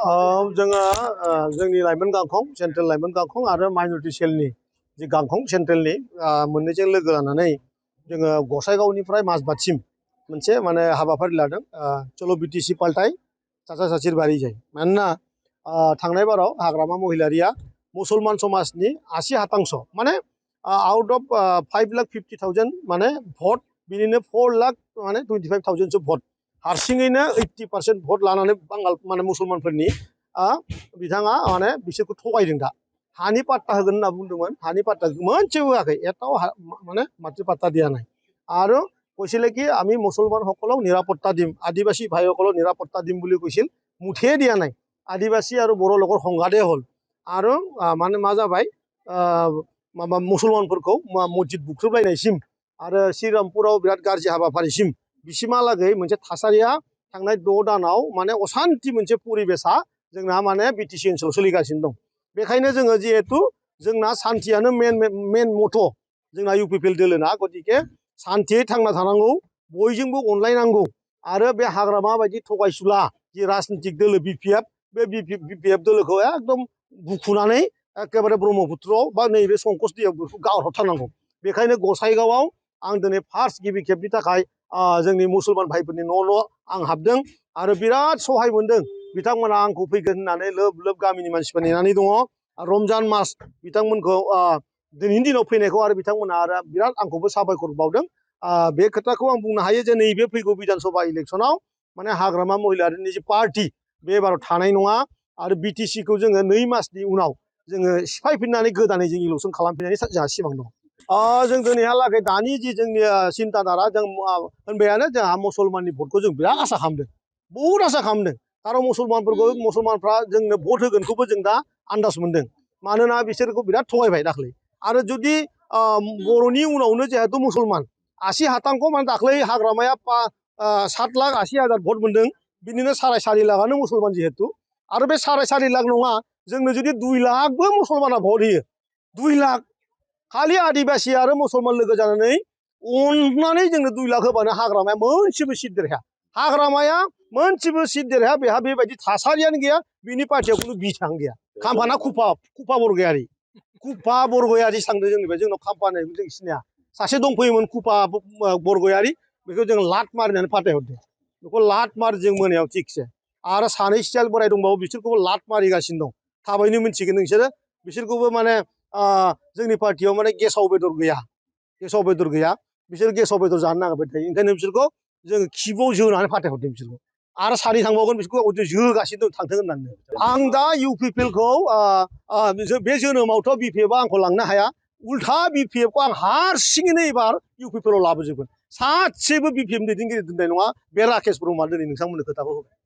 जोङो जोंनि लाइमोन गांखं सेन्ट्रेल लाइमोन गांखं आरो माइनरिटि सेलनि जि गांखं सेन्ट्रेलनि मोननैजों लोगो लानानै जोङो गसाइगावनिफ्राय माजबातसिम मोनसे माने हाबाफारि लादों चलो बिटिसि पाल्टाय साचा साचिर बारि जाय मानोना थांनाय बाराव हाग्रामा महिलारिया मुसलमान समाजनि 80% माने आउट अफ 5,50,000 माने भट बिनिनो 4,00,000 माने 25,000 भट हारसिङैनो 80% भट लानानै बांगाल माने मुसलमानफोरनि बिथाङा माने बिसोरखौ थगायदों दा हानि पाट्टा होगोन होनना बुंदोंमोन हानि पाट्टा मोनसेबो होआखै एटाও মানে মাটি পাট্টা দিয়া নাই আৰু কৈছিলে কি আমি মুছলমানসকলক নিৰাপত্তা দিম আদিবাসী ভাইসকলক নিৰাপত্তা দিম বুলি কৈছিল মুঠেই দিয়া নাই আদিবাসী আৰু বড়ো লোকৰ সংঘাতেই হ'ল আৰু মানে मा जाबाय माबा मुसलमानफोरखौ मस्जिद बुख्रुबलायनायसिम आरो श्रीरामपुराव बिराद गाज्रि हाबाफारिसिम बिसिमहालागै मोनसे थासारिया थांनाय 6 दानाव माने असान्ति मोनसे परिबेसा जोंना माने बिटिसि ओनसोलाव सोलिगासिनो दं बेखायनो जोङो जिहेतु जोंना सान्थियानो मेन मथ' जोंना इउपिपिएल दोलोना गतिके सान्थियै थांना थानांगौ बयजोंबो अनलायनांगौ आरो बे हाग्रामा बायदि थगायसुला जि राजनितिक दोलो बिपिएफ बे बिपिएफ दोलोखौ एकदम बुखुनानै एकेबारे ब्रह्मपुत्रआव बा नैबे संकस दैयाव गारहरथारनांगौ बेखायनो गसाइगावआव आं दिनै फार्स्ट गिबि खेबनि थाखाय जोंनि मुसलमान भाइफोरनि न' आं हाबदों आरो बिराद सहाय मोनदों बिथांमोना आंखौ फैगोन होननानै लोब लोब गामिनि मानसिफोर नेनानै दङ रमजान मास बिथांमोनखौ दिनैनि दिनाव फैनायखौ आरो बिथांमोना आरो बिराद आंखौबो साबायखर बावदों बे खोथाखौ आं बुंनो हायो जे नैबे फैगौ बिधानसभा इलेक्सनाव माने हाग्रामा महिलारिनि जि पार्टी बे एबाराव थानाय नङा आरो बिटिसिखौ जोङो 2 मासनि उनाव जोङो सिफायफिननानै गोदानै जों इलेक्सन खालामफिननायनि जोंहा सिमां दं जों दिनैहालागै दानि जि जोंनि सिन्ताधारा जों होनबायानो जोंहा मुसलमाननि भटखौ जों बिराद आसा खालामदों बहुद आसा खालामदों खारन मुसलमानफ्रा जोंनो भट होगोनखौबो जों दा आन्दाज मोनदों मानोना बिसोरखौ बिराद थगायबाय दाख्लै आरो जुदि बर'नि उनावनो जिहेतु मुसलमान 80% माने दाख्लै हाग्रामाया 7,80,000 भट मोनदों बिनिनो 4.5 लाखआनो मुसलमान जिहेतु आरो बे 4.5 लाख नङा जोंनो जुदि 2 लाखबो मुसलमाना भट होयो 2 लाख खालि आदिबासि आरो मुसलमान लोगो जानानै अननानै जोंनो 2 लाख होबानो हाग्रामाया मोनसेबो सिट देरहाया हाग्रामाया मोनसेबो सिट देरहाया बेहा बेबायदि थासारियानो गैया बिनि पार्टियाव खुनु बिथां गैया खाम्फाना कुफा बरगयारि थांदों जोंनिफ्राय जोंनाव खाम्फा होननायखौ जों सिनाया सासे दंफैयोमोन कुफा बरगयारि बेखौ जों लात मारिनानै फाथायहरदों बेखौ लात मारि जों मोनायाव थिगसे आरो सानै सियाल बोराय दंबावो बिसोरखौबो लात मारिगासिनो दं थाबैनो मिन्थिगोन नोंसोरो बिसोरखौबो माने जोंनि पार्टियाव माने गेसाव बेदर गैया बिसोर गेसाव बेदर जानो नागिरबाय थायो ओंखायनो बिसोरखौ जोङो खिबुआव जोनानै फाथायहरदों बिसोरखौ आरो सानै थांबावगोन बिसोरखौ जोगासिनो दं थांथों होननानै आं दा इउपिपिएलखौ बे जोनोमावथ' बिपिएफआ आंखौ लांनो हाया उल्था बिपिएफखौ आं हारसिङैनो एबार इउपिपिएलआव लाबोजोबगोन सासेबो बिपिएफ दैदेनगिरि दोननाय नङा बे राकेश ब्रह्मआ दिनै नोंथांमोननो खोथाखौ होबाय